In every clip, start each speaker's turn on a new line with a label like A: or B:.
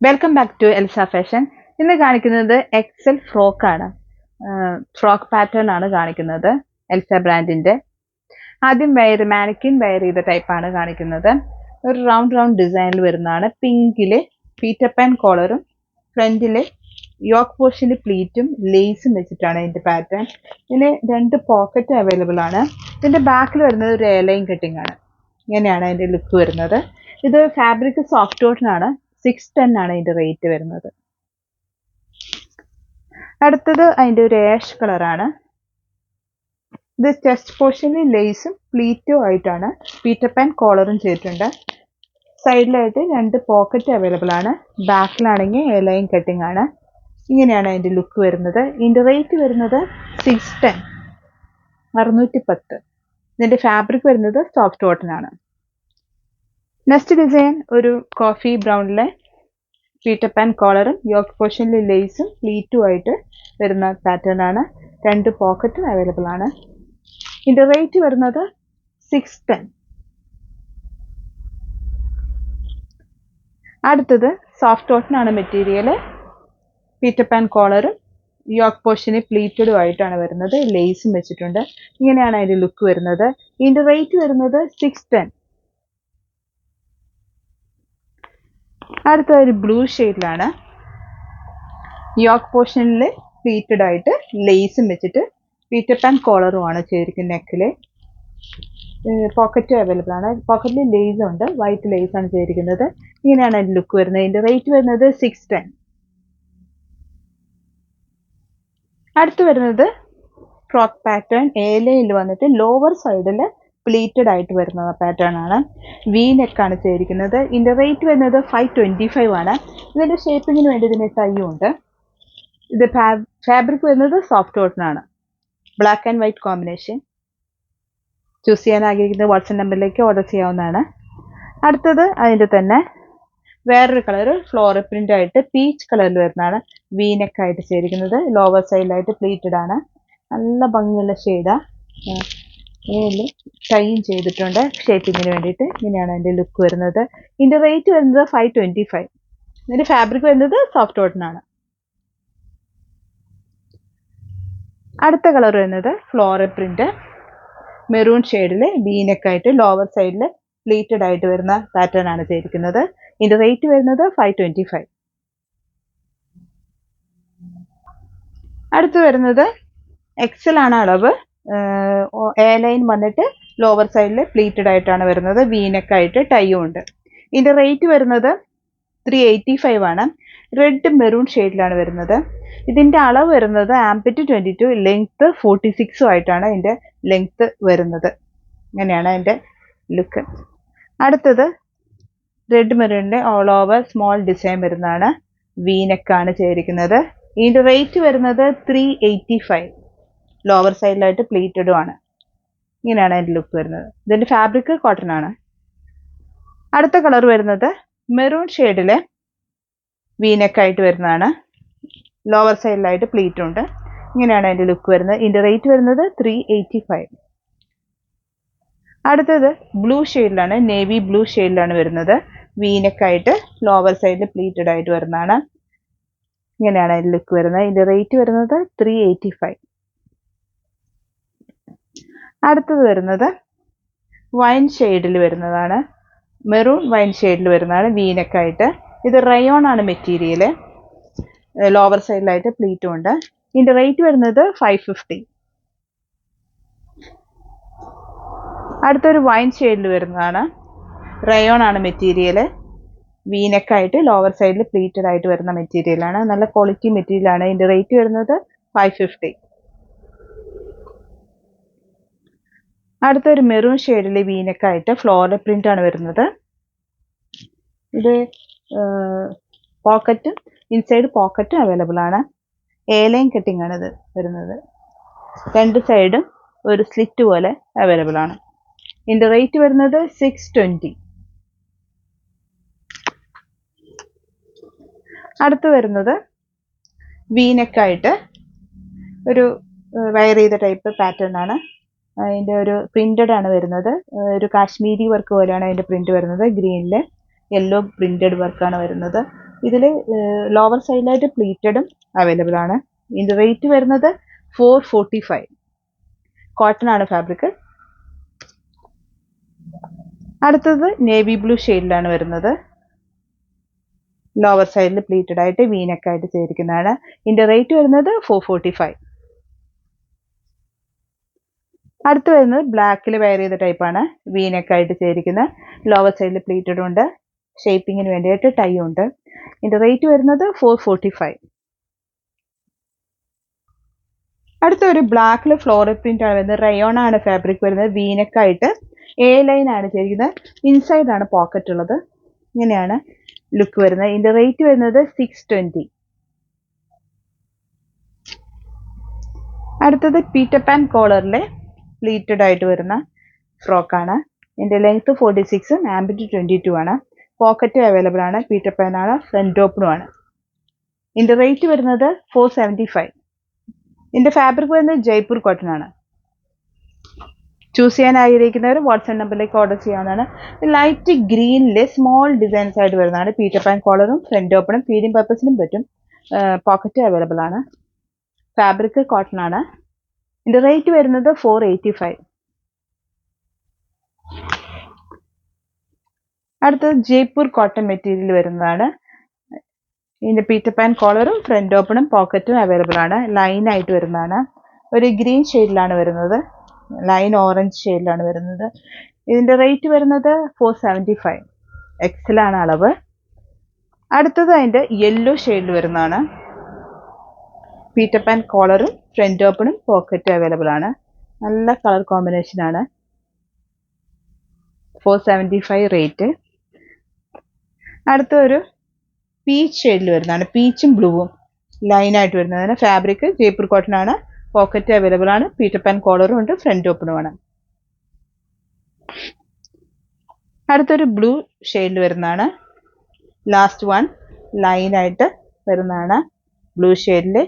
A: Welcome back to Elsa fashion. ഇന്ന് കാണിക്കുന്നത് XL frock ആണ്. ഫ്രോക്ക് പാറ്റേൺ ആണ് കാണിക്കുന്നത്. എൽസ ബ്രാൻഡിന്റെ ആദ്യം മാനിക്കിൻ വെയർ ചെയ്ത ടൈപ്പാണ് കാണിക്കുന്നത്. ഒരു റൗണ്ട് ഡിസൈനിൽ വരുന്നതാണ്. പിങ്കില് പീറ്റർ പാൻ കോളറും ഫ്രണ്ടില് യോക്ക് പോർഷനിൽ പ്ലീറ്റും ലേസും വെച്ചിട്ടാണ് ഇതിന്റെ പാറ്റേൺ. ഇതിന് 2 പോക്കറ്റ് അവൈലബിൾ ആണ്. ഇതിന്റെ ബാക്കിൽ വരുന്നത് ഒരു എയർലൈൻ കട്ടിംഗ് ആണ്. ഇങ്ങനെയാണ് അതിന്റെ ലുക്ക് വരുന്നത്. ഇത് ഫാബ്രിക് സോഫ്റ്റ് കോട്ടൺ ആണ്. 610 ആണ് ഇതിന്റെ റേറ്റ് വരുന്നത്. അടുത്തത് അതിന്റെ ഒരു ആഷ് കളറാണ്. ഇത് ചെസ്റ്റ് പോർഷനിൽ ലേസും പ്ലീറ്റും ആയിട്ടാണ്. പീറ്റർ പാൻ കോളറും ചെയ്തിട്ടുണ്ട്. സൈഡിലായിട്ട് 2 പോക്കറ്റ് അവൈലബിൾ ആണ്. ബാക്കിലാണെങ്കിൽ എയർലൈൻ കട്ടിംഗ് ആണ്. ഇങ്ങനെയാണ് അതിന്റെ ലുക്ക് വരുന്നത്. ഇതിന്റെ റേറ്റ് വരുന്നത് 610, 610. ഇതിന്റെ ഫാബ്രിക് വരുന്നത് സോഫ്റ്റ് കോട്ടൺ ആണ്. നെക്സ്റ്റ് ഡിസൈൻ ഒരു കോഫി ബ്രൗണിലെ പീറ്റർ പാൻ കോളറും യോക്ക് പോർഷനിൽ ലേസും പ്ലീറ്റും ആയിട്ട് വരുന്ന പാറ്റേൺ ആണ്. 2 പോക്കറ്റ് അവൈലബിൾ ആണ്. ഇതിന്റെ റേറ്റ് വരുന്നത് 610. അടുത്തത് സോഫ്റ്റ് കോട്ടൺ ആണ് മെറ്റീരിയൽ. പീറ്റർ പാൻ കോളറും യോക്ക് പോർഷനിൽ പ്ലീറ്റഡും ആയിട്ടാണ് വരുന്നത്. ലേസും വെച്ചിട്ടുണ്ട്. ഇങ്ങനെയാണ് അതിന്റെ ലുക്ക് വരുന്നത്. ഇതിന്റെ റേറ്റ് വരുന്നത് 610. അടുത്ത ഒരു ബ്ലൂ ഷെയ്ഡിലാണ്. യോക്ക് പോർഷനിൽ പ്ലീറ്റഡ് ആയിട്ട് ലേസും വെച്ചിട്ട് പീറ്റർ പാൻ കോളറുമാണ് ചെയ്തിരിക്കുന്നത്. നെക്കില് പോക്കറ്റ് അവൈലബിൾ ആണ്. പോക്കറ്റിൽ ലേസ് ഉണ്ട്. വൈറ്റ് ലേസ് ആണ് ചെയ്തിരിക്കുന്നത്. ഇങ്ങനെയാണ് അതിന്റെ ലുക്ക് വരുന്നത്. ഇതിന്റെ റേറ്റ് വരുന്നത് 610. അടുത്ത് വരുന്നത് ഫ്രോക്ക് പാറ്റേൺ. ഏലയിൽ വന്നിട്ട് ലോവർ സൈഡിൽ പ്ലീറ്റഡ് ആയിട്ട് വരുന്ന പാറ്റേൺ ആണ്. വി നെക്കാണ് ചെയ്തിരിക്കുന്നത്. ഇതിന്റെ റേറ്റ് വരുന്നത് 525 ആണ്. ഇതിന്റെ ഷേപ്പിങ്ങിന് വേണ്ടി ഇതിന് ടൈയും ഉണ്ട്. ഇത് ഫാബ്രിക് വരുന്നത് സോഫ്റ്റ് കോട്ടൺ ആണ്. Black and white combination. Choose ചെയ്യാൻ ആഗ്രഹിക്കുന്ന വാട്സ്ആപ്പ് നമ്പറിലേക്ക് ഓർഡർ ചെയ്യാവുന്നതാണ്. അടുത്തത് അതിന്റെ തന്നെ വേറൊരു കളർ ഫ്ലോറൽ പ്രിന്റ് ആയിട്ട് പീച്ച് കളറിൽ വരുന്നതാണ്. വി നെക്കായിട്ട് ചെയ്തിരിക്കുന്നത്. ലോവർ സൈഡിലായിട്ട് പ്ലീറ്റഡ് ആണ്. നല്ല ഭംഗിയുള്ള ഷെയ്ഡാ. ടൈയും ചെയ്തിട്ടുണ്ട് ഷേപ്പിങ്ങിന് വേണ്ടിയിട്ട്. ഇങ്ങനെയാണ് അതിന്റെ ലുക്ക് വരുന്നത്. ഇതിന്റെ റേറ്റ് വരുന്നത് 525. ഇതിന്റെ ഫാബ്രിക് വരുന്നത് സോഫ്റ്റ് കോട്ടൺ ആണ്. അടുത്ത കളർ വരുന്നത് ഫ്ലോറൽ പ്രിന്റ് മെറൂൺ ഷെയ്ഡിൽ ബീനെക്കായിട്ട് ലോവർ സൈഡിൽ പ്ലീറ്റഡ് ആയിട്ട് വരുന്ന പാറ്റേൺ ആണ് ചെയ്തിരിക്കുന്നത്. ഇതിന്റെ റേറ്റ് വരുന്നത് 525. അടുത്ത് വരുന്നത് എക്സൽ ആണ് അളവ്. എയർലൈൻ വന്നിട്ട് ലോവർ സൈഡിൽ പ്ലീറ്റഡ് ആയിട്ടാണ് വരുന്നത്. വീനെക്കായിട്ട് ടൈയും ഉണ്ട്. ഇതിന്റെ റേറ്റ് വരുന്നത് 385 ആണ്. റെഡ് മെറൂൺ ഷെയ്ഡിലാണ് വരുന്നത്. ഇതിന്റെ അളവ് വരുന്നത് ആംപിറ്റ് 22, ലെങ്ത് 46 ആയിട്ടാണ് ഇതിന്റെ ലെങ്ത് വരുന്നത്. ഇങ്ങനെയാണ് അതിന്റെ ലുക്ക്. അടുത്തത് റെഡ് മെറൂണിന്റെ ഓൾ ഓവർ സ്മോൾ ഡിസൈൻ വരുന്നതാണ്. വീനെക്കാണ് ചെയ്തിരിക്കുന്നത്. ഇതിന്റെ റേറ്റ് വരുന്നത് 385. ലോവർ സൈഡിലായിട്ട് പ്ലീറ്റഡും ആണ്. ഇങ്ങനെയാണ് അതിന്റെ ലുക്ക് വരുന്നത്. ഇതിന്റെ ഫാബ്രിക് കോട്ടൺ ആണ്. അടുത്ത കളർ വരുന്നത് മെറൂൺ ഷെയ്ഡിലെ വീനെക്കായിട്ട് വരുന്നതാണ്. ലോവർ സൈഡിലായിട്ട് പ്ലീറ്റ് ഉണ്ട്. ഇങ്ങനെയാണ് അതിന്റെ ലുക്ക് വരുന്നത്. ഇതിന്റെ റേറ്റ് വരുന്നത് 385. അടുത്തത് ബ്ലൂ ഷെയ്ഡിലാണ്. നേവി ബ്ലൂ ഷെയ്ഡിലാണ് വരുന്നത്. വീനെക്കായിട്ട് ലോവർ സൈഡിൽ പ്ലീറ്റഡ് ആയിട്ട് വരുന്നതാണ്. ഇങ്ങനെയാണ് അതിന്റെ ലുക്ക് വരുന്നത്. ഇതിന്റെ റേറ്റ് വരുന്നത് 385. അടുത്തത് വരുന്നത് വൈൻ ഷെയ്ഡിൽ വരുന്നതാണ്. മെറൂൺ വൈൻ ഷെയ്ഡിൽ വരുന്നതാണ്. വീനെക്കായിട്ട്. ഇത് റയോൺ ആണ് മെറ്റീരിയൽ. ലോവർ സൈഡിലായിട്ട് പ്ലീറ്റും ഉണ്ട്. ഇതിന്റെ റേറ്റ് വരുന്നത് 550. അടുത്തൊരു വൈൻ ഷെയ്ഡിൽ വരുന്നതാണ്. റയോൺ ആണ് മെറ്റീരിയൽ. വീനെക്കായിട്ട് ലോവർ സൈഡിൽ പ്ലീറ്റഡ് ആയിട്ട് വരുന്ന മെറ്റീരിയൽ ആണ്. നല്ല ക്വാളിറ്റി മെറ്റീരിയൽ ആണ്. ഇതിന്റെ റേറ്റ് വരുന്നത് 550. അടുത്തൊരു മെറൂൺ ഷെയ്ഡിൽ വീനെക്കായിട്ട് ഫ്ലോറൽ പ്രിന്റ് ആണ് വരുന്നത്. ഇത് പോക്കറ്റും ഇൻസൈഡ് പോക്കറ്റും അവൈലബിൾ ആണ്. എയർലൈൻ കട്ടിംഗ് ആണ് ഇത് വരുന്നത്. 2 സൈഡും ഒരു സ്ലിറ്റ് പോലെ അവൈലബിൾ ആണ്. ഇതിന്റെ റേറ്റ് വരുന്നത് 620. അടുത്ത് വരുന്നത് വീനെക്കായിട്ട് ഒരു വയർ ചെയ്ത ടൈപ്പ് പാറ്റേൺ ആണ്. അതിന്റെ ഒരു പ്രിന്റഡ് ആണ് വരുന്നത്. ഒരു കാശ്മീരി വർക്ക് പോലെയാണ് അതിന്റെ പ്രിന്റ് വരുന്നത്. ഗ്രീനില് യെല്ലോ പ്രിന്റഡ് വർക്കാണ് വരുന്നത്. ഇതിൽ ലോവർ സൈഡിലായിട്ട് പ്ലീറ്റഡും അവൈലബിൾ ആണ്. ഇതിൻ്റെ റേറ്റ് വരുന്നത് 445. കോട്ടൺ ആണ് ഫാബ്രിക്. അടുത്തത് നേവി ബ്ലൂ ഷെയ്ഡിലാണ് വരുന്നത്. ലോവർ സൈഡിൽ പ്ലീറ്റഡ് ആയിട്ട് വീനക്ക് ആയിട്ട് ചെയ്തിരിക്കുന്നതാണ്. ഇതിൻ്റെ റേറ്റ് വരുന്നത് 445. അടുത്ത് വരുന്നത് ബ്ലാക്കിൽ വെയർ ചെയ്ത ടൈപ്പാണ്. വീനക്ക് ആയിട്ട് ചെയ്തിരിക്കുന്നത്. ലോവർ സൈഡിൽ പ്ലീറ്റഡ് ഉണ്ട്. ഷേപ്പിങ്ങിന് വേണ്ടിയിട്ട് ടൈ ഉണ്ട്. ഇതിൻ്റെ റേറ്റ് വരുന്നത് 445. അടുത്തൊരു ബ്ലാക്കിൽ ഫ്ലോറൽ പ്രിന്റ് ആണ് വരുന്നത്. റയോൺ ആണ് ഫാബ്രിക് വരുന്നത്. വീനക്കായിട്ട് ലൈൻ ആണ് ചെയ്തിരിക്കുന്നത്. ഇൻസൈഡ് ആണ് പോക്കറ്റ് ഉള്ളത്. ഇങ്ങനെയാണ് ലുക്ക് വരുന്നത്. ഇതിന്റെ റേറ്റ് വരുന്നത് 620. അടുത്തത് പീറ്റർ പാൻ കോളറിലെ പ്ലീറ്റഡ് ആയിട്ട് വരുന്ന ഫ്രോക്കാണ്. ഇതിന്റെ ലെങ്ത് 46, ആംബിറ്റ് 22 ആണ്. പോക്കറ്റ് അവൈലബിൾ ആണ്. പീറ്റർ പാൻ ആണ്. ഫ്രണ്ട് ഓപ്പണും ആണ്. ഇതിന്റെ റേറ്റ് വരുന്നത് 475. ഇതിന്റെ ഫാബ്രിക് വരുന്നത് ജയ്പൂർ കോട്ടൺ ആണ്. ചൂസ് ചെയ്യാൻ ആഗ്രഹിക്കുന്നവർ വാട്സ്ആപ്പ് നമ്പറിലേക്ക് ഓർഡർ ചെയ്യാവുന്നതാണ്. ലൈറ്റ് ഗ്രീനിൽ സ്മോൾ ഡിസൈൻസ് ആയിട്ട് വരുന്നതാണ്. പീറ്റർ പാൻ കോളറും ഫ്രണ്ട് ഓപ്പണും ഫീഡിംഗ് പർപ്പസിനും പറ്റും. പോക്കറ്റ് അവൈലബിൾ ആണ്. ഫാബ്രിക് കോട്ടൺ ആണ്. ഇതിന്റെ റേറ്റ് വരുന്നത് 485. അടുത്തത് ജയ്പൂർ കോട്ടൺ മെറ്റീരിയൽ വരുന്നതാണ്. ഇതിന്റെ പീറ്റർ പാൻ കോളറും ഫ്രണ്ട് ഓപ്പണും പോക്കറ്റും അവൈലബിൾ ആണ്. ലൈൻ ആയിട്ട് വരുന്നതാണ്. ഒരു ഗ്രീൻ ഷെയ്ഡിലാണ് വരുന്നത്. ലൈൻ ഓറഞ്ച് ഷെയ്ഡിലാണ് വരുന്നത്. ഇതിന്റെ റേറ്റ് വരുന്നത് 475. എക്സൽ ആണ് അളവ്. അടുത്തത് അതിന്റെ യെല്ലോ ഷെയ്ഡിൽ വരുന്നതാണ്. പീറ്റർ പാൻ കോളറും ഫ്രണ്ട് ഓപ്പണും പോക്കറ്റും അവൈലബിൾ ആണ്. നല്ല കളർ കോമ്പിനേഷൻ ആണ്. 475 റേറ്റ്. അടുത്തൊരു പീച്ച് ഷെയ്ഡിൽ വരുന്നതാണ്. പീച്ചും ബ്ലൂവും ലൈൻ ആയിട്ട് വരുന്നതാണ്. ഫാബ്രിക് ജയ്പൂർ കോട്ടൺ ആണ്. പോക്കറ്റ് അവൈലബിൾ ആണ്. പീറ്റർ പാൻ കോളറും ഉണ്ട്. ഫ്രണ്ട് ഓപ്പണും ആണ്. അടുത്തൊരു ബ്ലൂ ഷെയ്ഡിൽ വരുന്നതാണ്. ലാസ്റ്റ് വൺ ലൈൻ ആയിട്ട് വരുന്നതാണ്. ബ്ലൂ ഷെയ്ഡിൽ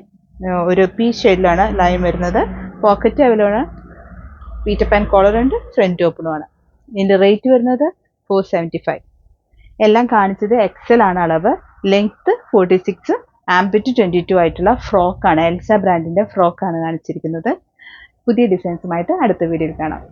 A: ഒരു പീച്ച് ഷെയ്ഡിലാണ് ലൈൻ വരുന്നത്. പോക്കറ്റ് അവൈലബിൾ ആണ്. പീറ്റർ പാൻ കോളർ ഉണ്ട്. ഫ്രണ്ട് ഓപ്പണും ആണ്. ഇതിന്റെ റേറ്റ് വരുന്നത് 475. എല്ലാം കാണിച്ചത് എക്സൽ ആണ് അളവ്. ലെങ്ത് 46, ആംബിറ്റ് 22 ആയിട്ടുള്ള ഫ്രോക്കാണ്. എൽസ ബ്രാൻഡിന്റെ ഫ്രോക്കാണ് കാണിച്ചിരിക്കുന്നത്. പുതിയ ഡിസൈൻസുമായിട്ട് അടുത്ത വീഡിയോയിൽ കാണാം.